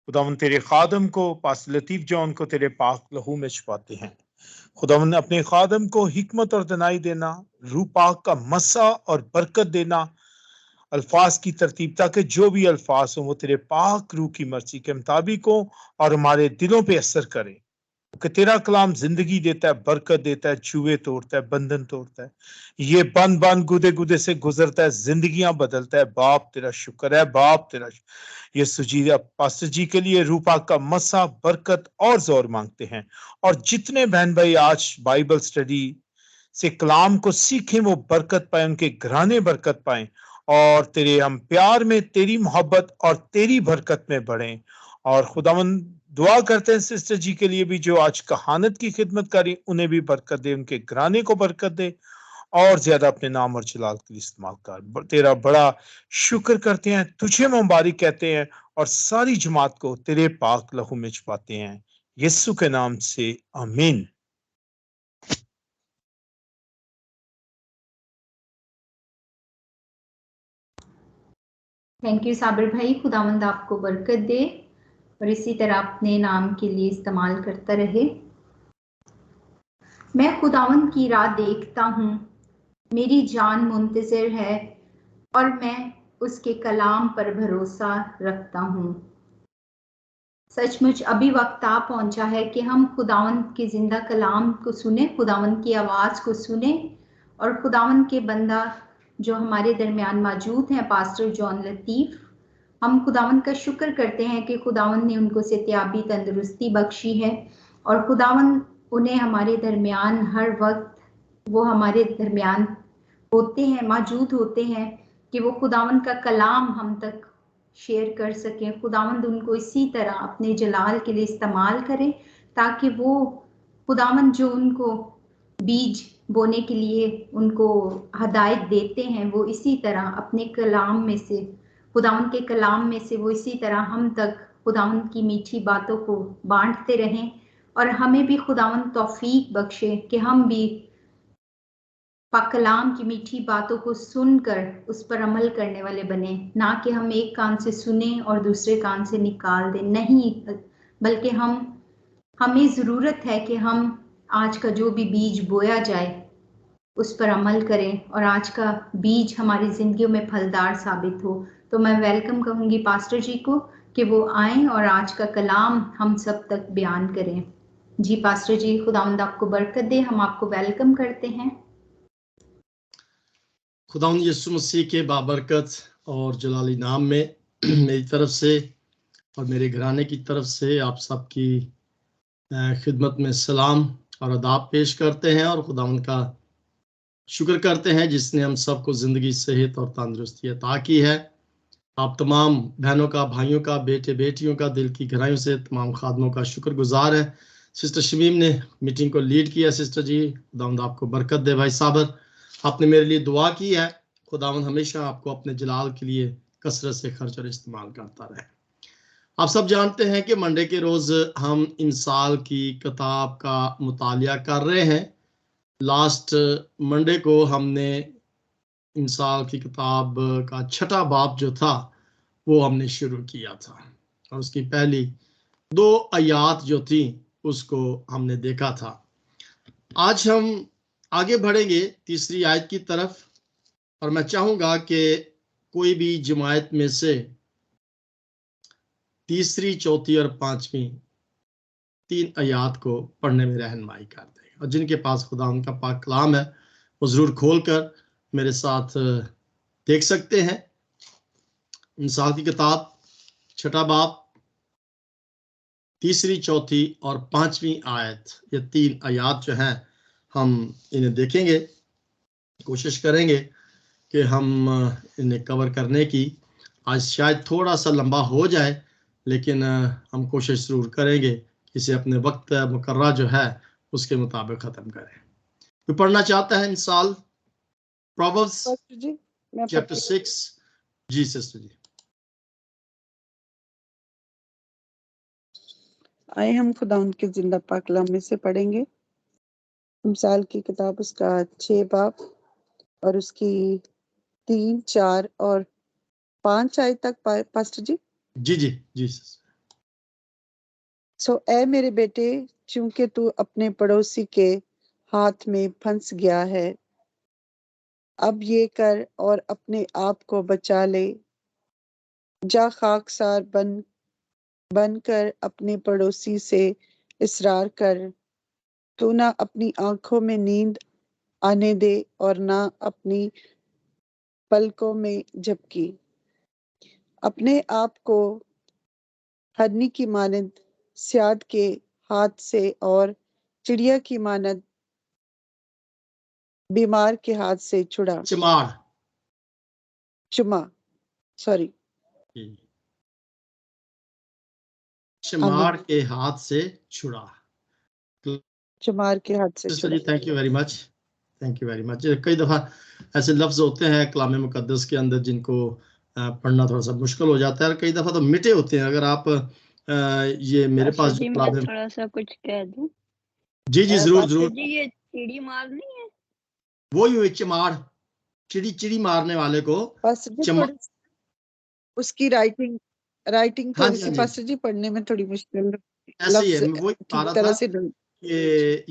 खुदावन तेरे खादम को, पास लतीफ जॉन को तेरे पाक लहू में छुपाते हैं। खुदावन अपने खादम को हिकमत और दनाई देना, रूह पाक का मसा और बरकत देना, अल्फाज की तरतीब, ताकि जो भी अल्फाज हो वो तेरे पाक रूह की मर्जी के मुताबिक हो और हमारे दिलों पे असर करे। कि तेरा कलाम जिंदगी देता है, बरकत देता है, चूहे तोड़ता है, बंधन तोड़ता है, ये बंद बंद गुदे गुदे से गुजरता है, जिंदगियां बदलता है। बाप तेरा शुक्र है, बाप तेरा यीशु जी, पास्टर जी के लिए रूपा का मसा, बरकत और जोर मांगते हैं। और जितने बहन भाई आज बाइबल स्टडी से कलाम को सीखें वो बरकत पाए, उनके घराने बरकत पाए, और तेरे हम प्यार में, तेरी मोहब्बत और तेरी बरकत में बढ़े। और खुदावन दुआ करते हैं सिस्टर जी के लिए भी जो आज कहानत की खिदमत करी, उन्हें भी बरकत दे, उनके घराने को बरकत दे, और ज्यादा अपने नाम और जलाल के लिए इस्तेमाल कर। तेरा बड़ा शुक्र करते हैं, तुझे मुबारक कहते हैं, और सारी जमात को तेरे पाक लहू में छुपाते हैं, यीशु के नाम से आमीन। थैंक यू साबिर भाई, खुदावंद आपको बरकत दे और इसी तरह अपने नाम के लिए इस्तेमाल करता रहे। मैं खुदावंद की राह देखता हूँ, मेरी जान मुंतज़िर है और मैं उसके कलाम पर भरोसा रखता हूँ। सचमुच अभी वक्त आ पहुंचा है कि हम खुदावंद के जिंदा कलाम को सुने, खुदावंद की आवाज़ को सुने, और खुदावंद के बंदा जो हमारे दरमियान मौजूद हैं, पास्टर जॉन लतीफ़, हम खुदावंद का शुक्र करते हैं कि खुदावंद ने उनको सेहतयाबी तंदुरुस्ती बख्शी है, और खुदावंद उन्हें हमारे दरमियान हर वक्त वो हमारे दरमियान होते हैं, मौजूद होते हैं कि वो खुदावंद का कलाम हम तक शेयर कर सकें। खुदावंद उनको इसी तरह अपने जलाल के लिए इस्तेमाल करें, ताकि वो खुदावंद जो उनको बीज बोने के लिए उनको हदायत देते हैं, वो इसी तरह अपने कलाम में से, खुदावंद के कलाम में से वो इसी तरह हम तक खुदावंद की मीठी बातों को बांटते रहें, और हमें भी खुदावंद तौफीक बख्शे कि हम भी पाक कलाम की मीठी बातों को सुनकर उस पर अमल करने वाले बने, ना कि हम एक कान से सुने और दूसरे कान से निकाल दें, नहीं, बल्कि हमें ज़रूरत है कि हम आज का जो भी बीज बोया जाए उस पर अमल करें और आज का बीज हमारी ज़िंदगियों में फलदार साबित हो। तो मैं वेलकम कहूँगी पास्टर जी को कि वो आएँ और आज का कलाम हम सब तक बयान करें। जी पास्टर जी, खुदावंद आपको बरकत दे, हम आपको वेलकम करते हैं। खुदावंद यीशु मसीह के बाबरकत और जलाली नाम में मेरी तरफ से और मेरे घराने की तरफ से आप सबकी खिदमत में सलाम और अदाब पेश करते हैं, और खुदावंद का शुक्र करते हैं जिसने हम सबको जिंदगी, सेहत और तंदुरुस्ती अता की है। आप तमाम बहनों का, भाइयों का, बेटे बेटियों का दिल की गहराइयों से तमाम खादमों का शुक्रगुजार है। सिस्टर शमीम ने मीटिंग को लीड किया। सिस्टर जी, खुदावंद आपको बरकत दे। भाई साबर, आपने मेरे लिए दुआ की है। खुदावंद हमेशा आपको अपने जलाल के लिए कसरत से खर्च और इस्तेमाल करता रहे। आप सब जानते हैं कि मंडे के रोज हम इंसाल की किताब का मुतालिया कर रहे हैं। लास्ट मंडे को हमने इंसाल की किताब का 6ठा बाब जो था वो हमने शुरू किया था, और उसकी पहली 2 आयात जो थी उसको हमने देखा था। आज हम आगे बढ़ेंगे 3री आयत की तरफ, और मैं चाहूंगा कि कोई भी जमायत में से 3री, 4थी और 5वीं 3 आयात को पढ़ने में रहनुमाई कर देगा, और जिनके पास खुदा उनका पाक कलाम है वो जरूर खोलकर मेरे साथ देख सकते हैं। इंसाल की किताब 6ठा बाब 3री, 4थी और 5वीं आयत, ये 3 आयात जो हैं हम इन्हें देखेंगे, कोशिश करेंगे कि हम इन्हें कवर करने की। आज शायद थोड़ा सा लंबा हो जाए, लेकिन हम कोशिश जरूर करेंगे इसे अपने वक्त मुकर्रा जो है उसके मुताबिक ख़त्म करें। तो पढ़ना चाहता है इंसाल प्रोवर्ब्स चैप्टर 6। जी सिस्टर जी। आए हम खुदा उनके जिंदा पाक कलाम में से पढ़ेंगे इंसाल की किताब, उसका 6 बाब और उसकी 3, 4 और 5 आयत तक। पास्टर जी जी जी जी। सो ऐ मेरे बेटे, चूंकि तू अपने पड़ोसी के हाथ में फंस गया है, अब ये कर और अपने आप को बचा ले। जा खाकसार बनकर अपने पड़ोसी से इसरार कर। तू ना अपनी आंखों में नींद आने दे और ना अपनी पलकों में झपकी। अपने आप को हरनी की मानद स्याद के हाथ से और चिड़िया की मानद बीमार के हाथ से छुड़ा। चमार के हाथ से छुड़ा। चमार के हाथ से छुड़ा। Thank you very much, thank you very much. कई दफा ऐसे लफ्ज होते हैं कलाम मुकद्दस के अंदर जिनको पढ़ना थोड़ा सा मुश्किल हो जाता है, और कई दफा तो मिटे होते हैं। अगर आप ये मेरे पास जो मैं थोड़ा सा कुछ कह दूं। जी जी जरूर जरूर। जी ये चिड़ी मार नहीं है, वही हुई चमार, चिड़ी मारने वाले को उसकी राइटिंग थोड़ी सी पास्टर जी पढ़ने में थोड़ी मुश्किल ऐसे ही है। वही ठीक तरह से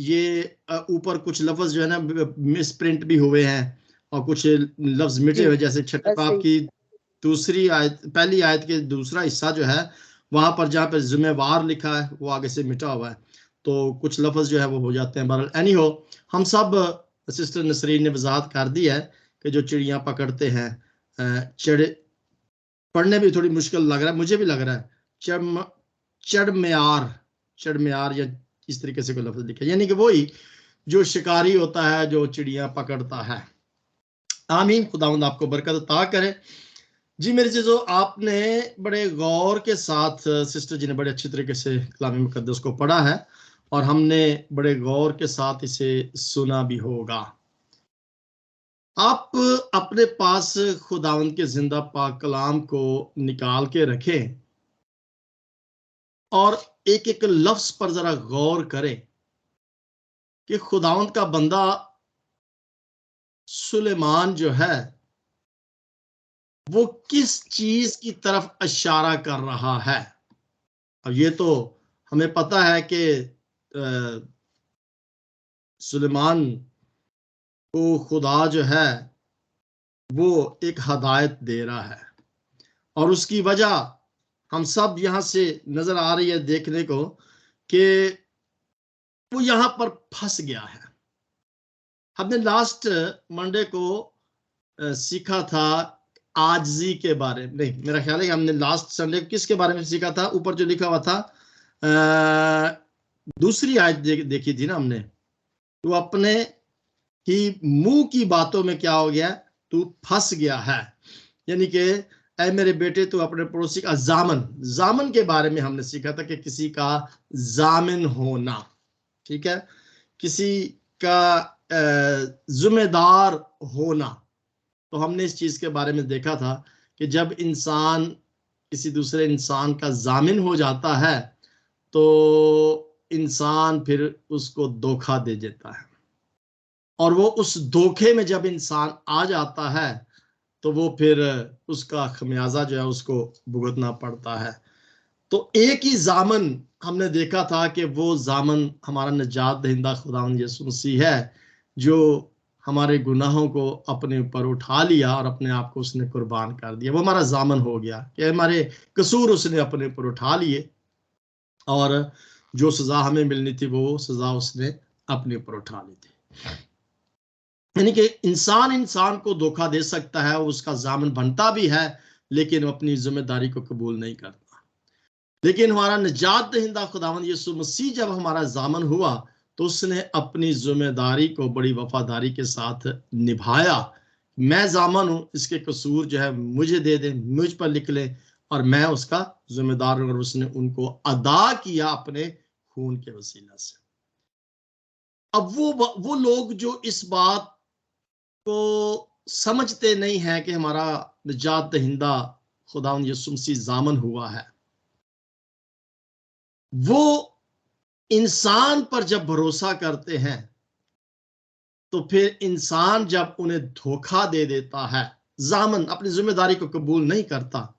ये ऊपर कुछ लफ्ज जो है ना मिस प्रिंट भी हुए हैं और कुछ लफ्ज मिटे हुए, जैसे छठे बाब की दूसरी आयत, पहली आयत के दूसरा हिस्सा जो है वहां पर जहाँ पे जिम्मेवार लिखा है वो आगे से मिटा हुआ है, तो कुछ लफ्ज जो है वो हो जाते हैं। बहरहाल एनी हो, हम सब सिस्टर नसरीन ने वजाहत कर दी है कि जो चिड़ियां पकड़ते हैं, पढ़ने भी थोड़ी मुश्किल लग रहा है, मुझे भी लग रहा है, चढ़म्यार या इस तरीके से कोई लफ्ज लिखा, यानी कि वही जो शिकारी होता है जो चिड़ियां पकड़ता है। आमीन, खुदावंद आपको बरकत अता करे। जी मेरे चीजों, आपने बड़े गौर के साथ, सिस्टर जी ने बड़े अच्छी तरीके से कलाम मुकद्दस को पढ़ा है और हमने बड़े गौर के साथ इसे सुना भी होगा। आप अपने पास खुदावंद के जिंदा पाक कलाम को निकाल के रखें और एक एक लफ्ज पर जरा गौर करें कि खुदावंद का बंदा सुलेमान जो है वो किस चीज की तरफ इशारा कर रहा है। अब ये तो हमें पता है कि सुलेमान को खुदा जो है वो एक हदायत दे रहा है और उसकी वजह हम सब यहां से नजर आ रही है देखने को कि वो यहां पर फंस गया है। हमने लास्ट मंडे को सीखा था आजजी के बारे में, नहीं मेरा ख्याल है कि हमने लास्ट संडे किसके बारे में सीखा था, ऊपर जो लिखा हुआ था दूसरी आयत देखी थी ना हमने, तो अपने ही मुंह की बातों में क्या हो गया, तू फंस गया है। यानी कि ऐ मेरे बेटे तू अपने पड़ोसी का जामन के बारे में हमने सीखा था कि किसी का जामिन होना, ठीक है, किसी का जिम्मेदार होना। तो हमने इस चीज के बारे में देखा था कि जब इंसान किसी दूसरे इंसान का जामिन हो जाता है तो इंसान फिर उसको धोखा दे देता है, और वो उस धोखे में जब इंसान आ जाता है तो वो फिर उसका खमियाजा जो है उसको भुगतना पड़ता है। तो एक ही जामन हमने देखा था कि वो जामन हमारा निजात दहिंदा खुदावंद यीशु मसीह है, जो हमारे गुनाहों को अपने ऊपर उठा लिया और अपने आप को उसने कुर्बान कर दिया। वो हमारा जामन हो गया कि हमारे कसूर उसने अपने ऊपर उठा लिए और जो सजा हमें मिलनी थी वो सजा उसने अपने ऊपर उठा ली थी। यानी कि इंसान को धोखा दे सकता है, उसका जामन बनता भी है, लेकिन वो अपनी जिम्मेदारी को कबूल नहीं करता। लेकिन हमारा निजात दहिंदा खुदावंद यीशु मसीह जब हमारा जामन हुआ तो उसने अपनी जिम्मेदारी को बड़ी वफादारी के साथ निभाया। मैं जामन हूं, इसके कसूर जो है मुझे दे दे, मुझ पर लिख ले और मैं उसका जिम्मेदार हूं, और उसने उनको अदा किया अपने खून के वसीला से। अब वो लोग जो इस बात को समझते नहीं है कि हमारा निजात दहिंदा खुदावंद यीशु मसीह जामन हुआ है, वो इंसान पर जब भरोसा करते हैं तो फिर इंसान जब उन्हें धोखा दे देता है, जामन अपनी जिम्मेदारी को कबूल नहीं करता,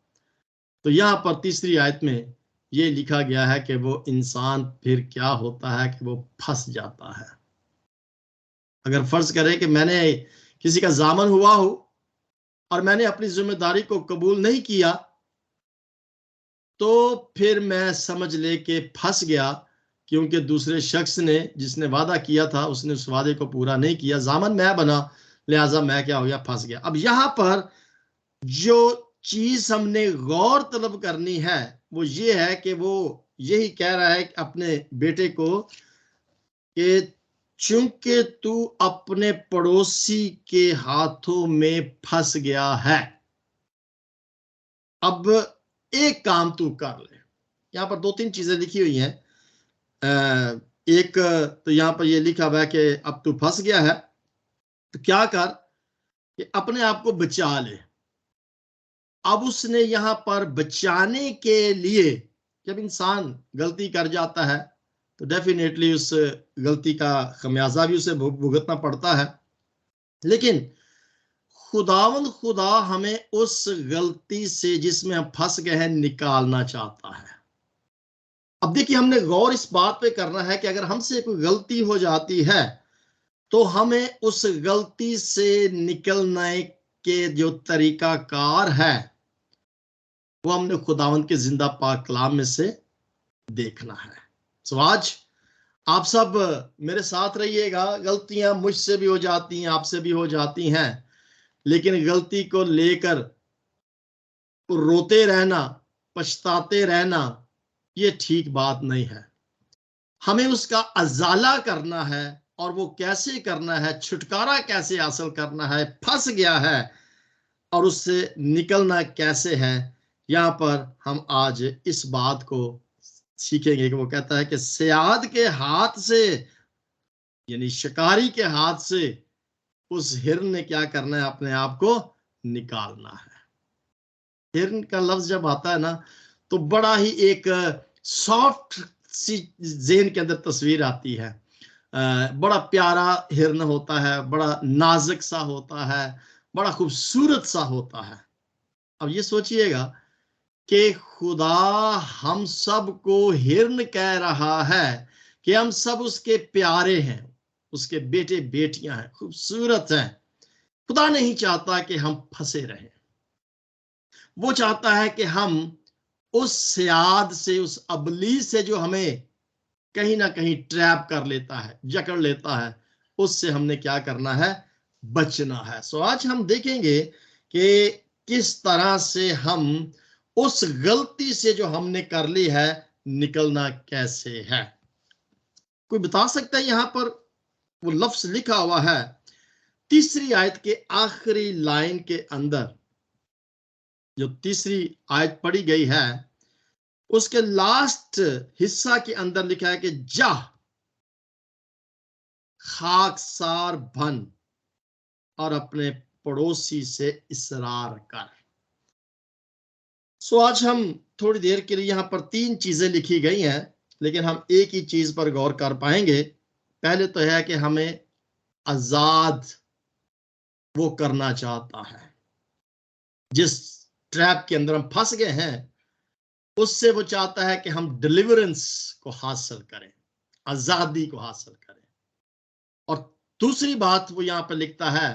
तो यहां पर तीसरी आयत में ये लिखा गया है कि वो इंसान फिर क्या होता है कि वो फंस जाता है। अगर फर्ज करें कि मैंने किसी का जामन हुआ हो और मैंने अपनी जिम्मेदारी को कबूल नहीं किया, तो फिर मैं समझ ले कि फंस गया, क्योंकि दूसरे शख्स ने जिसने वादा किया था उसने उस वादे को पूरा नहीं किया, जामन मैं बना, लिहाजा मैं क्या हो गया, फंस गया। अब यहां पर जो चीज हमने गौर तलब करनी है वो ये है कि वो यही कह रहा है अपने बेटे को कि चूंकि तू अपने पड़ोसी के हाथों में फंस गया है, अब एक काम तू कर ले। यहां पर 2-3 चीजें लिखी हुई हैं। एक तो यहां पर ये लिखा हुआ है कि अब तू फंस गया है तो क्या कर कि अपने आप को बचा ले। अब उसने यहां पर बचाने के लिए, जब इंसान गलती कर जाता है तो डेफिनेटली उस गलती का खमियाजा भी उसे भुगतना पड़ता है, लेकिन खुदा हमें उस गलती से जिसमें हम फंस गए हैं निकालना चाहता है। अब देखिए, हमने गौर इस बात पे करना है कि अगर हमसे कोई गलती हो जाती है तो हमें उस गलती से निकलने के जो तरीकाकार है वो हमने खुदावंद के जिंदा पाक कलाम में से देखना है। तो आज आप सब मेरे साथ रहिएगा। गलतियां मुझसे भी हो जाती हैं, आपसे भी हो जाती हैं, लेकिन गलती को लेकर रोते रहना, पछताते रहना, ये ठीक बात नहीं है। हमें उसका अजाला करना है, और वो कैसे करना है, छुटकारा कैसे हासिल करना है, फंस गया है और उससे निकलना कैसे है, यहां पर हम आज इस बात को सीखेंगे कि वो कहता है कि सयाद के हाथ से, यानी शिकारी के हाथ से उस हिरन ने क्या करना है, अपने आप को निकालना है। हिरन का लफ्ज जब आता है ना तो बड़ा ही एक सॉफ्ट सी ज़हन के अंदर तस्वीर आती है। बड़ा प्यारा हिरन होता है, बड़ा नाजुक सा होता है, बड़ा खूबसूरत सा होता है। अब ये सोचिएगा कि खुदा हम सब को हिरन कह रहा है कि हम सब उसके प्यारे हैं, उसके बेटे बेटियां हैं, खूबसूरत हैं। खुदा नहीं चाहता कि हम फंसे रहें, वो चाहता है कि हम उस सयाद से, उस अबली से जो हमें कहीं ना कहीं ट्रैप कर लेता है, जकड़ लेता है, उससे हमने क्या करना है, बचना है। सो आज हम देखेंगे कि किस तरह से हम उस गलती से जो हमने कर ली है निकलना कैसे है। कोई बता सकता है, यहां पर वो लफ्ज लिखा हुआ है 3री आयत के आखिरी लाइन के अंदर, जो 3री आयत पढ़ी गई है उसके लास्ट हिस्सा के अंदर लिखा है कि जा खाकसार बन और अपने पड़ोसी से इसरार कर। सो आज हम थोड़ी देर के लिए यहां पर 3 चीजें लिखी गई हैं, लेकिन हम एक ही चीज पर गौर कर पाएंगे। पहले तो है कि हमें आजाद वो करना चाहता है, जिस ट्रैप के अंदर हम फंस गए हैं उससे वो चाहता है कि हम डिलीवरेंस को हासिल करें, आजादी को हासिल करें। और दूसरी बात वो यहां पर लिखता है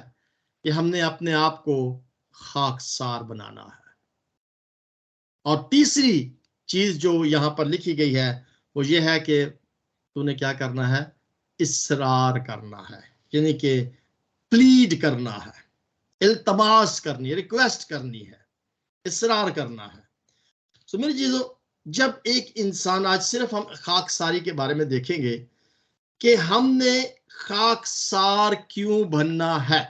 कि हमने अपने आप को खाकसार बनाना है। और तीसरी चीज जो यहां पर लिखी गई है वो ये है कि तूने क्या करना है, इसरार करना है, यानी कि प्लीड करना है, इल्तमास करनी है, रिक्वेस्ट करनी है, इसरार करना है। तो मेरी चीजों, जब एक इंसान, आज सिर्फ हम खाकसारी के बारे में देखेंगे कि हमने खाकसार क्यों बनना है,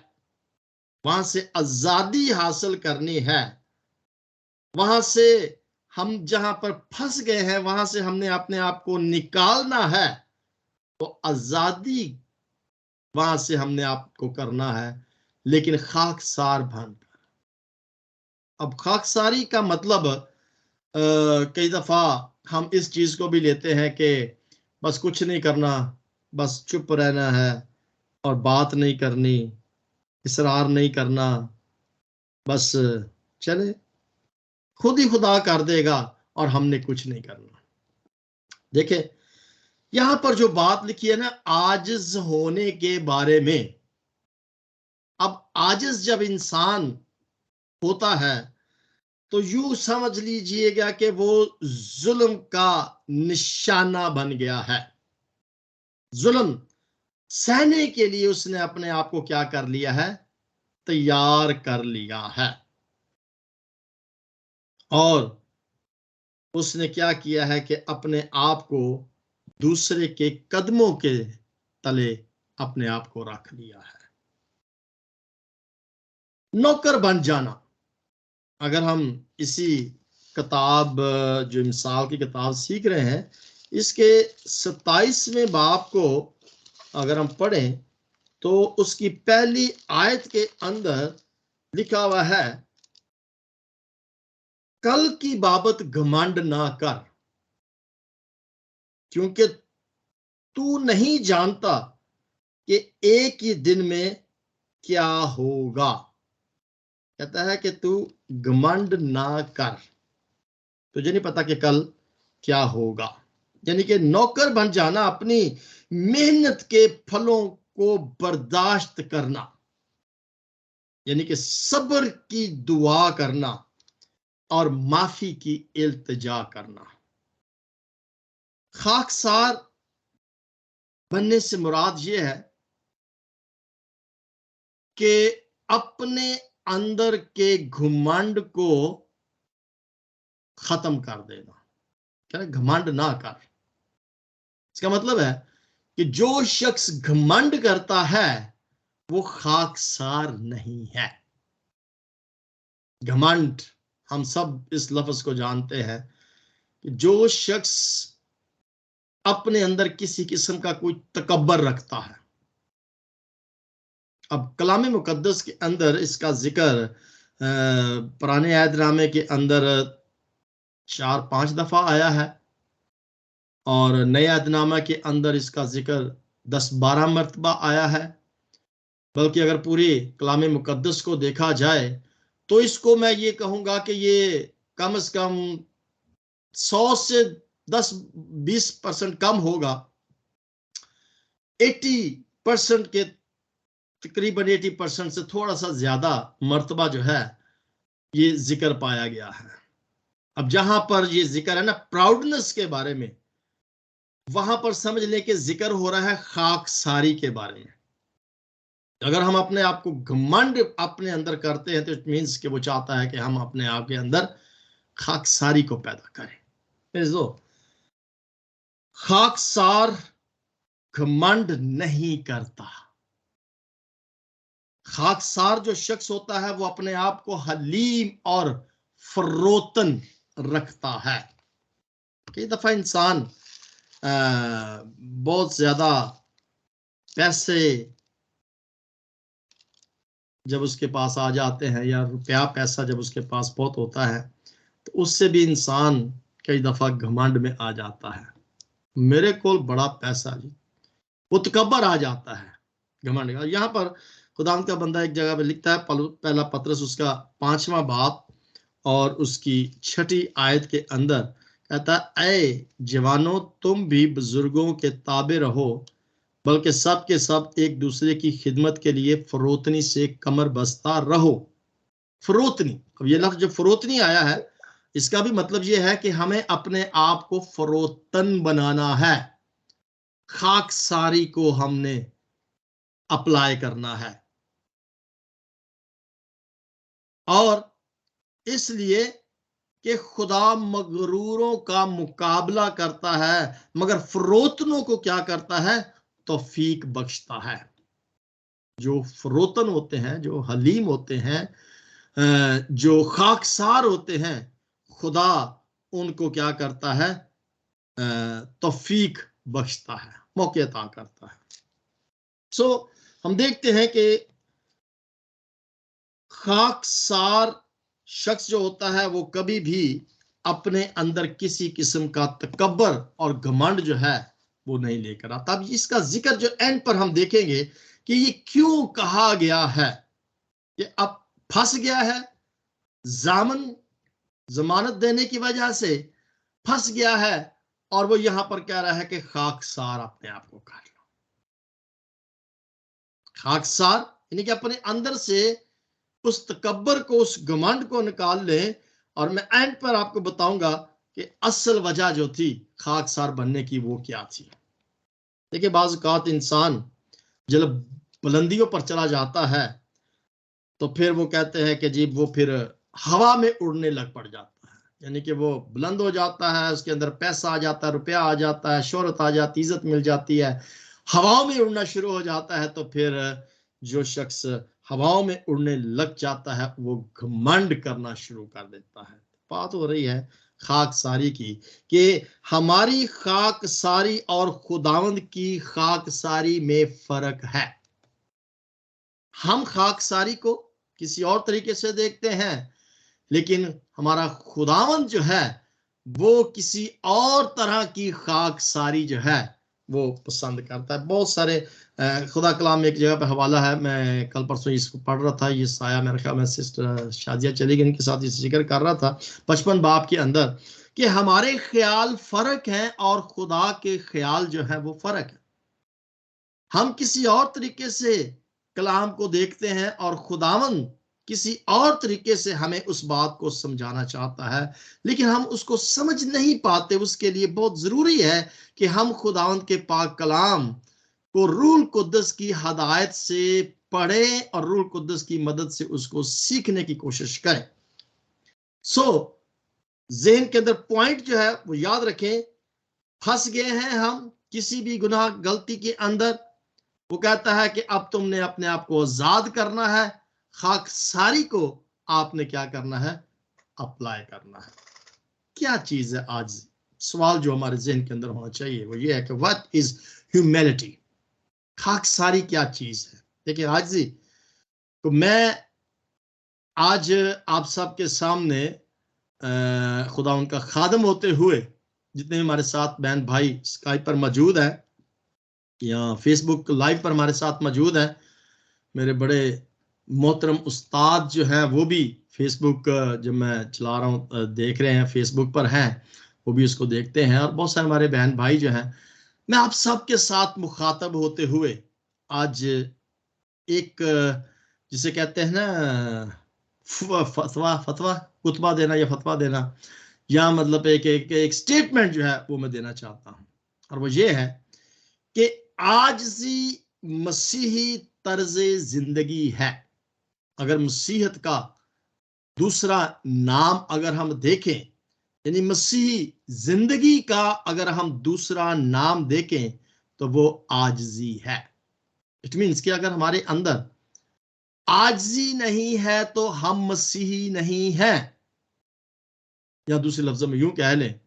वहां से आजादी हासिल करनी है, वहां से हम जहां पर फंस गए हैं वहां से हमने अपने आप को निकालना है, तो आजादी वहां से हमने आपको करना है, लेकिन खाकसार बनकर। अब खाकसारी का मतलब कई दफा हम इस चीज को भी लेते हैं कि बस कुछ नहीं करना, बस चुप रहना है और बात नहीं करनी, इसरार नहीं करना, बस चले खुद ही खुदा कर देगा और हमने कुछ नहीं करना। देखें यहां पर जो बात लिखी है ना, आजिज होने के बारे में। अब आजिज जब इंसान होता है तो यूं समझ लीजिएगा कि वो जुल्म का निशाना बन गया है। जुल्म सहने के लिए उसने अपने आप को क्या कर लिया है, तैयार कर लिया है। और उसने क्या किया है कि अपने आप को दूसरे के कदमों के तले अपने आप को रख लिया है। नौकर बन जाना, अगर हम इसी किताब जो मिसाल की किताब सीख रहे हैं, इसके 27वें बाब को अगर हम पढ़ें तो उसकी पहली आयत के अंदर लिखा हुआ है, कल की बाबत घमंड ना कर, क्योंकि तू नहीं जानता कि एक ही दिन में क्या होगा। कहता है कि तू घमंड ना कर, तुझे नहीं पता कि कल क्या होगा। यानी कि नौकर बन जाना, अपनी मेहनत के फलों को बर्दाश्त करना, यानी कि सब्र की दुआ करना और माफी की इल्तिजा करना। खाकसार बनने से मुराद यह है कि अपने अंदर के घमंड को खत्म कर देना। क्या घमंड ना कर, इसका मतलब है कि जो शख्स घमंड करता है वो खाकसार नहीं है। घमंड, हम सब इस लफ्ज को जानते हैं कि जो शख्स अपने अंदर किसी किस्म का कोई तकब्बर रखता है। अब कलाम मुकद्दस के अंदर इसका जिक्र पुराने अहदनामे के अंदर 4-5 दफा आया है और नए अहदनामा के अंदर इसका जिक्र 10-12 मरतबा आया है। बल्कि अगर पूरी कलाम मुकद्दस को देखा जाए तो इसको मैं ये कहूंगा कि ये कम से कम 100 से 10-20% कम होगा। 80% के तकरीबन 80% से थोड़ा सा ज्यादा मर्तबा जो है ये जिक्र पाया गया है। अब जहां पर ये जिक्र है ना प्राउडनेस के बारे में, वहां पर समझ लें कि जिक्र हो रहा है खाकसारी के बारे में। अगर हम अपने आप को घमंड अपने अंदर करते हैं तो इट मीन्स कि वो चाहता है कि हम अपने आप के अंदर खाकसारी को पैदा करें। तो खाकसार घमंड नहीं करता। खाकसार जो शख्स होता है वो अपने आप को हलीम और फरोतन रखता है। कई दफा इंसान बहुत ज्यादा पैसे जब उसके पास आ जाते हैं या रुपया पैसा जब उसके पास बहुत होता है तो उससे भी इंसान कई दफा घमंड में आ जाता है। मेरे को बड़ा पैसा जी, वो तकब्बर आ जाता है, घमंड। यहाँ पर खुदावंद का बंदा एक जगह पे लिखता है, पहला पतरस उसका 5वां बाब और उसकी 6ठी आयत के अंदर कहता है, ऐ जवानों तुम भी बुजुर्गों के ताबे रहो, बल्कि सब के सब एक दूसरे की खिदमत के लिए फरोतनी से कमर बस्ता रहो। फरोतनी, अब ये लफ्ज जो फरोतनी आया है इसका भी मतलब ये है कि हमें अपने आप को फरोतन बनाना है, खाकसारी को हमने अप्लाई करना है। और इसलिए कि खुदा मगरूरों का मुकाबला करता है मगर फरोतनों को क्या करता है, तौफीक बख्शता है। जो फरोतन होते हैं, जो हलीम होते हैं, जो खाकसार होते हैं, खुदा उनको क्या करता है, तौफीक बख्शता है, मौके अता करता है। सो हम देखते हैं कि खाकसार शख्स जो होता है वो कभी भी अपने अंदर किसी किस्म का तकब्बर और घमंड जो है वो नहीं लेकर आता। अब इसका जिक्र जो एंड पर हम देखेंगे कि ये क्यों कहा गया है कि अब फंस गया है, जमानत देने की वजह से फंस गया है और वो यहां पर कह रहा है कि खाकसार अपने आप को कर लो। खाकसार यानी कि अपने अंदर से उस तकब्बर को, उस घमंड को निकाल लें। और मैं एंड पर आपको बताऊंगा कि असल वजह जो थी खाकसार बनने की वो क्या थी। देखिए, बाज़ औक़ात इंसान जब बुलंदियों पर चला जाता है तो फिर वो कहते हैं कि जी वो फिर हवा में उड़ने लग पड़ जाता है, यानी कि वो बुलंद हो जाता है, उसके अंदर पैसा आ जाता है, रुपया आ जाता है, शोहरत आ जाती, इज्जत मिल जाती है, हवाओं में उड़ना शुरू हो जाता है। तो फिर जो शख्स हवाओं में उड़ने लग जाता है वो घमंड करना शुरू कर देता है। बात हो रही है खाकसारी की कि हमारी खाकसारी और खुदावंद की खाकसारी में फर्क है। हम खाकसारी को किसी और तरीके से देखते हैं, लेकिन हमारा खुदावंद जो है वो किसी और तरह की खाकसारी जो है वो पसंद करता है। बहुत सारे खुदा कलाम में एक जगह पे हवाला है, मैं कल परसों इसको पढ़ रहा था, ये साया मेरे ख्याल में सिस्टर शादिया चली गई, इनके साथ इस जिक्र कर रहा था 55 बाब के अंदर कि हमारे ख्याल फर्क हैं और खुदा के ख्याल जो है वो फर्क है। हम किसी और तरीके से कलाम को देखते हैं और खुदावंद किसी और तरीके से हमें उस बात को समझाना चाहता है, लेकिन हम उसको समझ नहीं पाते। उसके लिए बहुत जरूरी है कि हम खुदावंद के पाक कलाम को रूह कुद्दस की हदायत से पढ़ें और रूह कुद्दस की मदद से उसको सीखने की कोशिश करें। ज़हन के अंदर पॉइंट जो है वो याद रखें, फंस गए हैं हम किसी भी गुनाह गलती के अंदर। वो कहता है कि अब तुमने अपने आप को आजाद करना है, खाकसारी को आपने क्या करना है, अप्लाई करना है। क्या चीज है? आज सवाल जो हमारे ज़हन के अंदर होना चाहिए वो ये है कि व्हाट इज ह्यूमिलिटी? खाकसारी क्या चीज है? देखिए आज जी तो मैं आज आप सबके सामने खुदा उनका खादम होते हुए जितने हमारे साथ बहन भाई स्काइप पर मौजूद है या फेसबुक लाइव पर हमारे साथ मौजूद है, मेरे बड़े मोहतरम उस्ताद जो हैं वो भी फेसबुक जब मैं चला रहा हूँ देख रहे हैं, फेसबुक पर हैं, वो भी उसको देखते हैं। और बहुत सारे हमारे बहन भाई जो हैं, मैं आप सबके साथ मुखातब होते हुए आज एक जिसे कहते हैं ना फतवा कुतबा देना या फतवा देना, या मतलब एक स्टेटमेंट जो है वो मैं देना चाहता हूँ। और वो ये है कि आजिज़ी मसीही तर्ज जिंदगी है। अगर मसीहत का दूसरा नाम अगर हम देखें, यानी मसीही जिंदगी का अगर हम दूसरा नाम देखें तो वो आजिज़ी है। इट मीन्स कि अगर हमारे अंदर आजिज़ी नहीं है तो हम मसीही नहीं हैं, या दूसरे लफ्जों में यूं कह लें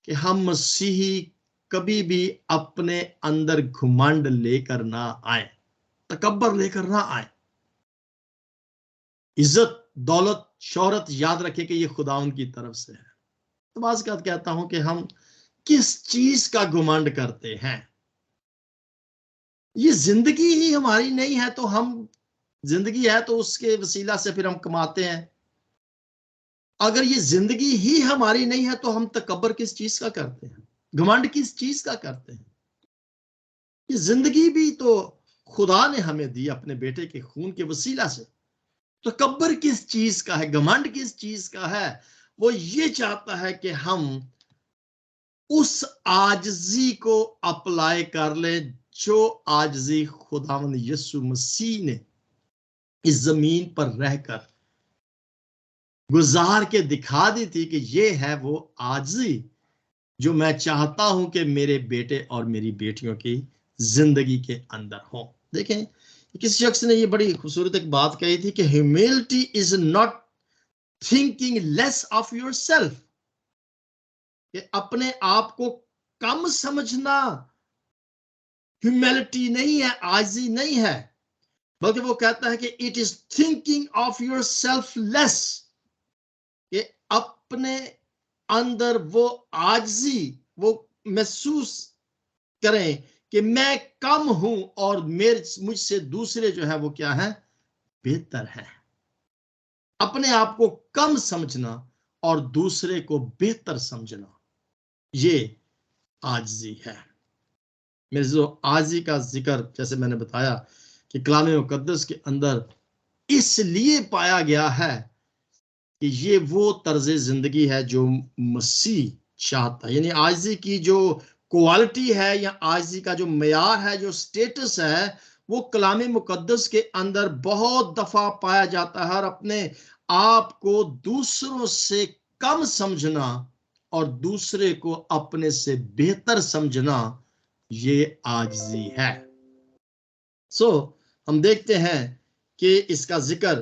कि हम मसीही कभी भी अपने अंदर घुमंड लेकर ना आए, तकब्बर लेकर ना आए। इज्जत, दौलत, शोहरत याद रखें कि ये खुदा उनकी तरफ से है। तो बात कहता हूं कि हम किस चीज का घुमंड करते हैं। ये जिंदगी ही हमारी नहीं है तो हम, जिंदगी है तो उसके वसीला से फिर हम कमाते हैं। अगर ये जिंदगी ही हमारी नहीं है तो हम तकब्बर किस चीज का करते हैं, घमंड किस चीज का करते हैं? ये जिंदगी भी तो खुदा ने हमें दी अपने बेटे के खून के वसीला से। तो तकब्बर किस चीज का है, घमंड किस चीज का है? वो ये चाहता है कि हम उस आजिज़ी को अप्लाई कर ले जो आजिज़ी खुदावंद यीशु मसीह ने इस जमीन पर रहकर गुजार के दिखा दी थी कि ये है वो आजिज़ी जो मैं चाहता हूं कि मेरे बेटे और मेरी बेटियों की जिंदगी के अंदर हो। देखें, किसी शख्स ने ये बड़ी खूबसूरत एक बात कही थी कि humility is not thinking less of yourself, कि अपने आप को कम समझना ह्यूमिलिटी नहीं है, आजिज़ी नहीं है, बल्कि वो कहता है कि it is thinking of yourself less, कि अपने अंदर वो आजिज़ी वो महसूस करें कि मैं कम हूं और मुझसे दूसरे जो है वो क्या है, बेहतर है। अपने आप को कम समझना और दूसरे को बेहतर समझना, ये आजिज़ी है। मेरे जो आजिज़ी का जिक्र जैसे मैंने बताया कि कलाम मुकद्दस के अंदर इसलिए पाया गया है कि ये वो तर्ज जिंदगी है जो मसीह चाहता है। यानी आजिज़ी की जो क्वालिटी है या आजिज़ी का जो मेयार है, जो स्टेटस है, वो कलाम मुकद्दस के अंदर बहुत दफा पाया जाता है। और अपने आप को दूसरों से कम समझना और दूसरे को अपने से बेहतर समझना, ये आजिज़ी है। हम देखते हैं कि इसका जिक्र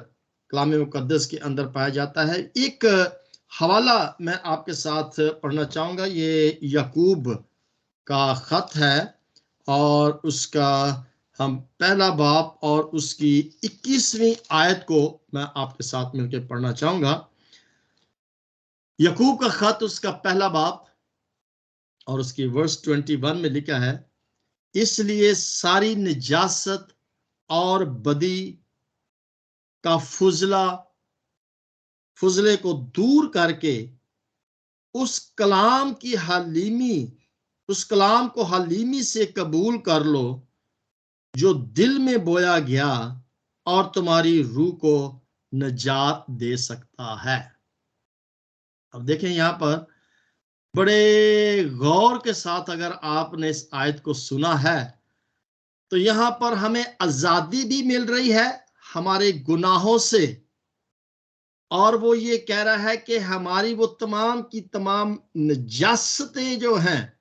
कलाम मुकद्दस के अंदर पाया जाता है। एक हवाला मैं आपके साथ पढ़ना चाहूंगा। ये याकूब का खत है और उसका हम पहला बाब और उसकी 21वीं आयत को मैं आपके साथ मिलकर पढ़ना चाहूंगा। याकूब का खत उसका पहला बाब और उसकी वर्स 21 में लिखा है, इसलिए सारी निजासत और बदी का फुजले को दूर करके उस कलाम को हलीमी से कबूल कर लो जो दिल में बोया गया और तुम्हारी रूह को नजात दे सकता है। अब देखें यहां पर बड़े गौर के साथ अगर आपने इस आयत को सुना है तो यहां पर हमें आजादी भी मिल रही है हमारे गुनाहों से, और वो ये कह रहा है कि हमारी वो तमाम की तमाम नजासतें जो हैं,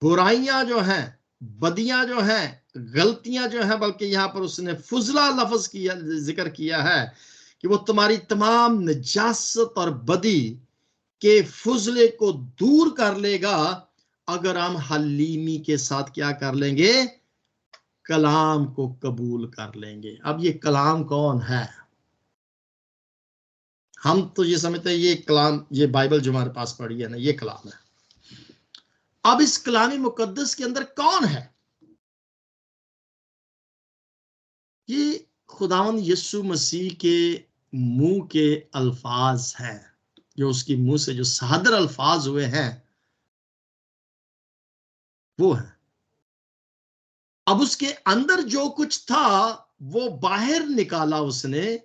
बुराइयां जो हैं, बदियां जो हैं, गलतियां जो हैं, बल्कि यहां पर उसने फुजला लफ्ज किया, जिक्र किया है कि वो तुम्हारी तमाम नजासत और बदी के फुजले को दूर कर लेगा अगर हम हलीमी के साथ क्या कर लेंगे, कलाम को कबूल कर लेंगे। अब ये कलाम कौन है? हम तो ये समझते हैं ये कलाम, ये बाइबल जो हमारे पास पड़ी है ना, ये कलाम है। अब इस कलामी मुकद्दस के अंदर कौन है? ये खुदावंद यीशु मसीह के मुंह के अल्फाज हैं, जो उसकी मुंह से जो सादर अल्फाज हुए हैं वो है। अब उसके अंदर जो कुछ था वो बाहर निकाला उसने,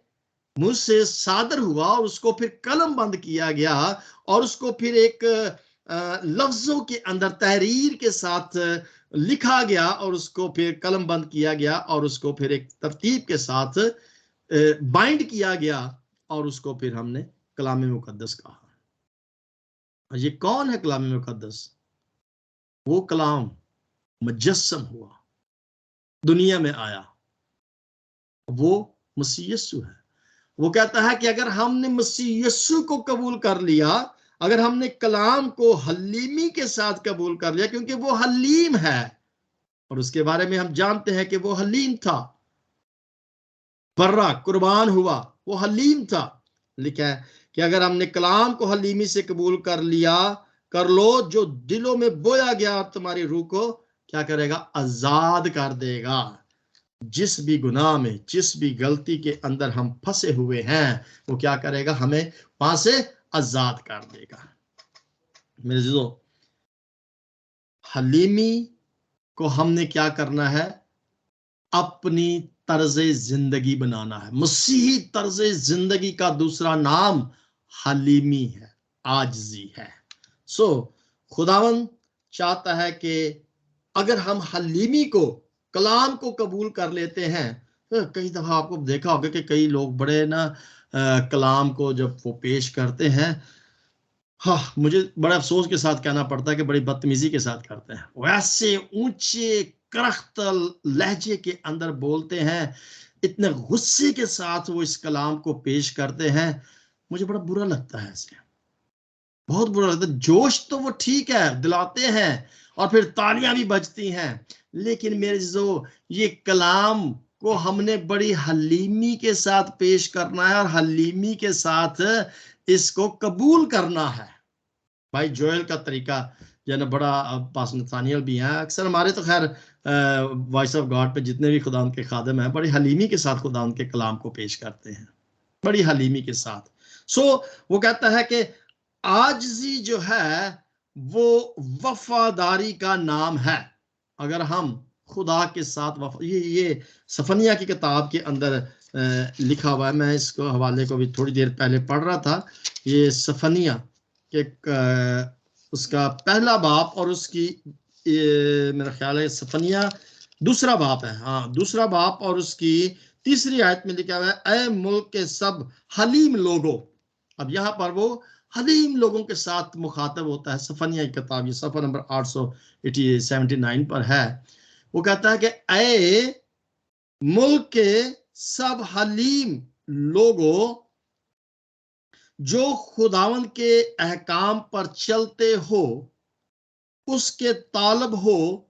मुंह से सादर हुआ और उसको फिर कलम बंद किया गया और उसको फिर एक लफ्जों के अंदर तहरीर के साथ लिखा गया और उसको फिर कलम बंद किया गया और उसको फिर एक तरतीब के साथ बाइंड किया गया और उसको फिर हमने कलाम मुकद्दस कहा। ये कौन है कलाम मुकद्दस? वो कलाम मुजस्सम हुआ, दुनिया में आया, वो मसीह यीशु है। वो कहता है कि अगर हमने मसीह यीशु को कबूल कर लिया, अगर हमने कलाम को हलीमी के साथ कबूल कर लिया, क्योंकि वो हलीम है और उसके बारे में हम जानते हैं कि वो हलीम था, बर्रा कुर्बान हुआ, वो हलीम था। लिखा है कि अगर हमने कलाम को हलीमी से कबूल कर लिया, कर लो, जो दिलों में बोया गया तुम्हारी रूह को क्या करेगा, आजाद कर देगा। जिस भी गुनाह में, जिस भी गलती के अंदर हम फंसे हुए हैं, वो क्या करेगा, हमें वहां से आजाद कर देगा। मेरे दोस्तों, हलीमी को हमने क्या करना है, अपनी तर्ज जिंदगी बनाना है। मसीही तर्ज जिंदगी का दूसरा नाम हलीमी है, आजिज़ी है। खुदावंद चाहता है कि अगर हम हलीमी को, कलाम को कबूल कर लेते हैं, तो कई दफा आपको देखा होगा कि कई लोग बड़े ना कलाम को जब वो पेश करते हैं, हाँ, मुझे बड़ा अफसोस के साथ कहना पड़ता है कि बड़ी बदतमीजी के साथ करते हैं। वैसे ऊंचे करख्त लहजे के अंदर बोलते हैं, इतने गुस्से के साथ वो इस कलाम को पेश करते हैं। मुझे बड़ा बुरा लगता है ऐसे, बहुत बुरा लगता है। जोश तो वो ठीक है, दिलाते हैं और फिर तालियां भी बजती हैं, लेकिन मेरे जो ये कलाम को हमने बड़ी हलीमी के साथ पेश करना है और हलीमी के साथ इसको कबूल करना है। भाई जोएल का तरीका जो है बड़ा, पास नथानियल भी हैं, अक्सर हमारे तो खैर वॉइस ऑफ गॉड पे जितने भी खुदा के खादम हैं, बड़ी हलीमी के साथ खुदा के कलाम को पेश करते हैं, बड़ी हलीमी के साथ। वो कहता है कि आजिज़ी जो है वो वफादारी का नाम है। अगर हम खुदा के साथ ये सफनिया की किताब के अंदर लिखा हुआ है। मैं इसको हवाले को भी थोड़ी देर पहले पढ़ रहा था। ये सफनिया के उसका पहला बाप और उसकी मेरा ख्याल है सफनिया दूसरा बाप है, हाँ दूसरा बाप और उसकी तीसरी आयत में लिखा हुआ है, ऐ मुल्क के सब हलीम लोगों। अब यहाँ पर वो हलीम लोगों के साथ मुखातब होता है। सफनिया की किताब, ये सफर नंबर 879 पर है। वो कहता है कि ऐ मुल्क के सब हलीम लोगों जो खुदावंद के अहकाम पर चलते हो, उसके तालब हो,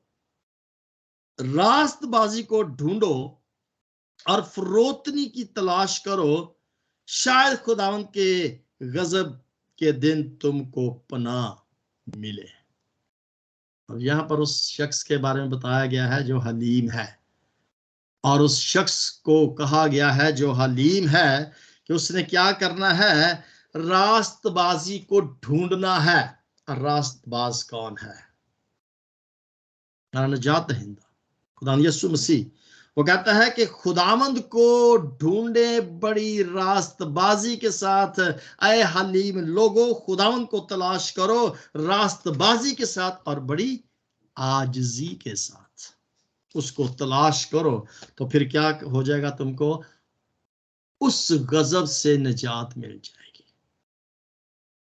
रास्तबाजी को ढूंढो और फरोतनी की तलाश करो, शायद खुदावंद के गजब के दिन तुमको पनाह मिले। और यहां पर उस शख्स के बारे में बताया गया है जो हलीम है, और उस शख्स को कहा गया है जो हलीम है कि उसने क्या करना है, रास्तबाजी को ढूंढना है। और रास्तबाज कौन है? नजात दहिंदा खुदा यीशु मसीह। वो कहता है कि खुदावंद को ढूंढे बड़ी रास्तबाजी के साथ, ऐ हलीम लोगों खुदावंद को तलाश करो रास्तबाजी के साथ और बड़ी आजिजी के साथ उसको तलाश करो, तो फिर क्या हो जाएगा, तुमको उस गजब से निजात मिल जाएगी।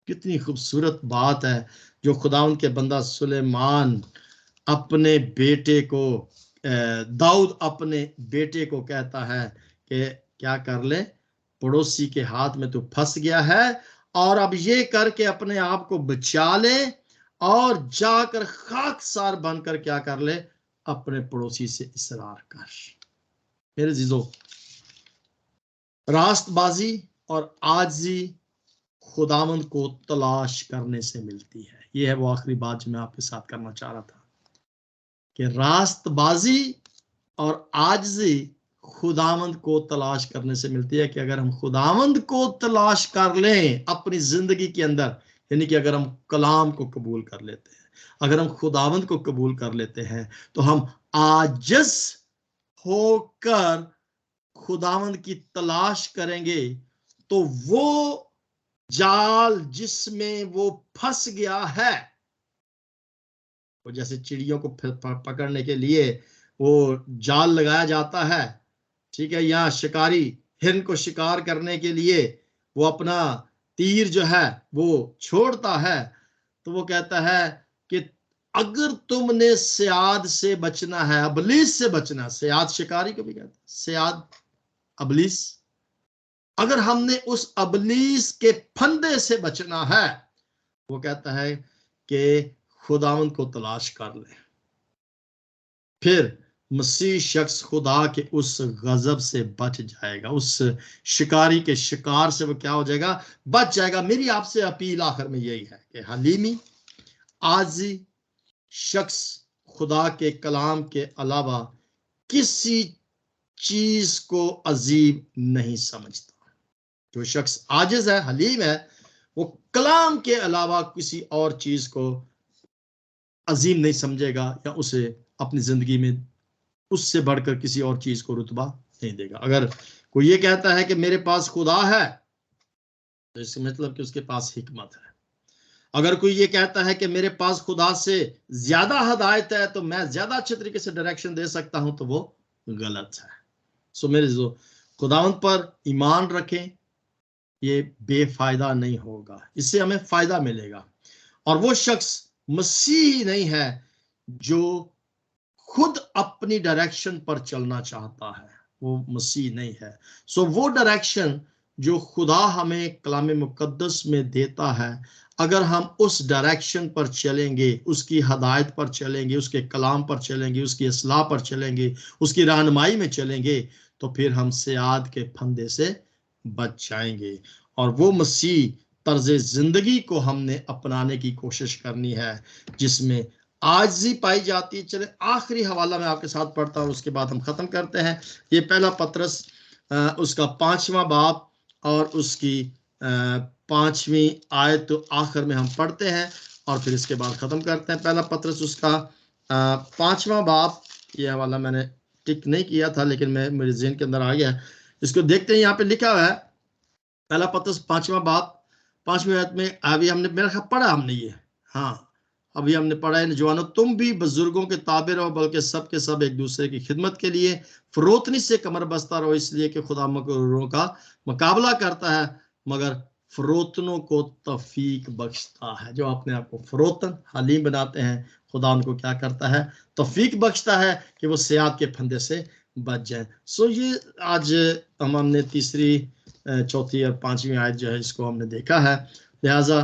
कितनी खूबसूरत बात है जो खुदावंद के बंदा सुलेमान अपने बेटे को, दाऊद अपने बेटे को कहता है कि क्या कर ले, पड़ोसी के हाथ में तू फंस गया है और अब ये करके अपने आप को बचा ले और जाकर खाकसार बनकर क्या कर ले, अपने पड़ोसी से इसरार कर। मेरे जीजो, रास्तबाजी और आजी खुदावंद को तलाश करने से मिलती है। यह है वो आखिरी बात जो मैं आपके साथ करना चाह रहा था कि रास्तबाजी और आजिज़ी खुदावंद को तलाश करने से मिलती है। कि अगर हम खुदावंद को तलाश कर लें अपनी जिंदगी के अंदर, यानी कि अगर हम कलाम को कबूल कर लेते हैं, अगर हम खुदावंद को कबूल कर लेते हैं, तो हम आजिज़ होकर खुदावंद की तलाश करेंगे, तो वो जाल जिसमें वो फंस गया है, वो जैसे चिड़ियों को पकड़ने के लिए वो जाल लगाया जाता है, ठीक है, या शिकारी हिरन को शिकार करने के लिए वो अपना तीर जो है वो छोड़ता है, तो वो कहता है कि अगर तुमने सियाद से बचना है, अबलीस से बचना, सियाद शिकारी को भी कहते हैं, सियाद अबलीस, अगर हमने उस अबलीस के फंदे से बचना है, वो कहता है कि खुदावंद को तलाश कर ले। फिर मसीह शख्स खुदा के उस गजब से बच जाएगा, उस शिकारी के शिकार से वो क्या हो जाएगा, बच जाएगा। मेरी आपसे अपील आखिर में यही है कि हलीमी आजी शख्स खुदा के कलाम के अलावा किसी चीज को अजीब नहीं समझता। जो शख्स आजिज है, हलीम है, वो कलाम के अलावा किसी और चीज को अजीम नहीं समझेगा या उसे अपनी जिंदगी में उससे बढ़कर किसी और चीज को रुतबा नहीं देगा। अगर कोई ये कहता है कि मेरे पास खुदा है, तो इसका मतलब कि उसके पास हिकमत है। अगर कोई ये कहता है कि मेरे पास खुदा से ज्यादा हदायत है, तो मैं ज्यादा अच्छे तरीके से डायरेक्शन दे सकता हूं, तो वो गलत है। सो मेरे जो खुदावंद पर ईमान रखें, ये बेफायदा नहीं होगा, इससे हमें फायदा मिलेगा। और वो शख्स मसीह नहीं है जो खुद अपनी डायरेक्शन पर चलना चाहता है, वो मसीह नहीं है। सो वो डायरेक्शन जो खुदा हमें कलाम मुकद्दस में देता है, अगर हम उस डायरेक्शन पर चलेंगे, उसकी हदायत पर चलेंगे, उसके कलाम पर चलेंगे, उसकी असलाह पर चलेंगे, उसकी रहनुमाई में चलेंगे, तो फिर हम सियाद के फंदे से बच जाएंगे। और वो मसीह तर्ज जिंदगी को हमने अपनाने की कोशिश करनी है जिसमें आजिज़ी पाई जाती है। चले आखिरी हवाला मैं आपके साथ पढ़ता हूँ, उसके बाद हम खत्म करते हैं। ये पहला पत्रस उसका 5वां बाब और उसकी 5वीं आयत आखिर में हम पढ़ते हैं और फिर इसके बाद ख़त्म करते हैं। पहला पत्रस उसका 5वां बाब, ये वाला मैंने टिक नहीं किया था लेकिन मेरे ज़हन के अंदर आ गया। इसको देखते हैं, यहाँ पे लिखा हुआ है पहला पत्रस 5वां बाब 5वीं आयत में। अभी हमने मेरा ख्याल पढ़ा हमने ये, हाँ अभी हमने पढ़ा है, जवानों तुम भी बुजुर्गों के ताबे रहो, बल्कि सब के सब एक दूसरे की खिदमत के लिए फरोतनी से कमर बस्ता रहो, इसलिए कि खुदा मकरूरों का मुकाबला करता है मगर फरोतनों को तौफीक बख्शता है। जो अपने आप को फरोतन हलीम बनाते हैं, खुदा उनको क्या करता है, तौफीक बख्शता है कि वो सियाद के फंदे से बच जाए। सो ये आज हमने तीसरी, चौथी और 5वीं आयत जो है इसको हमने देखा है। लिहाजा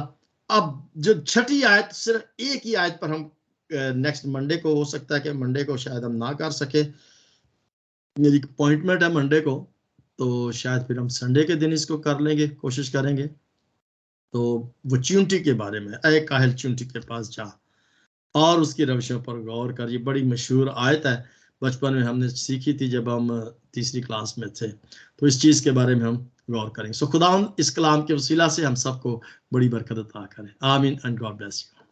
अब जो छठी आयत, सिर्फ एक ही आयत पर हम नेक्स्ट मंडे को, हो सकता है कि मंडे को शायद हम ना कर सके, मेरी अपॉइंटमेंट है मंडे को, तो शायद फिर हम संडे के दिन इसको कर लेंगे, कोशिश करेंगे। तो वो चुनटी के बारे में, ऐ काहिल चुनटी के पास जा और उसकी रविशों पर गौर कर। ये बड़ी मशहूर आयत है, बचपन में हमने सीखी थी जब हम तीसरी क्लास में थे। तो इस चीज़ के बारे में हम गौर करेंगे। सो खुदा इस कलाम के वसीला से हम सबको बड़ी बरकत अता करें। आमीन एंड गॉड ब्लेस यू।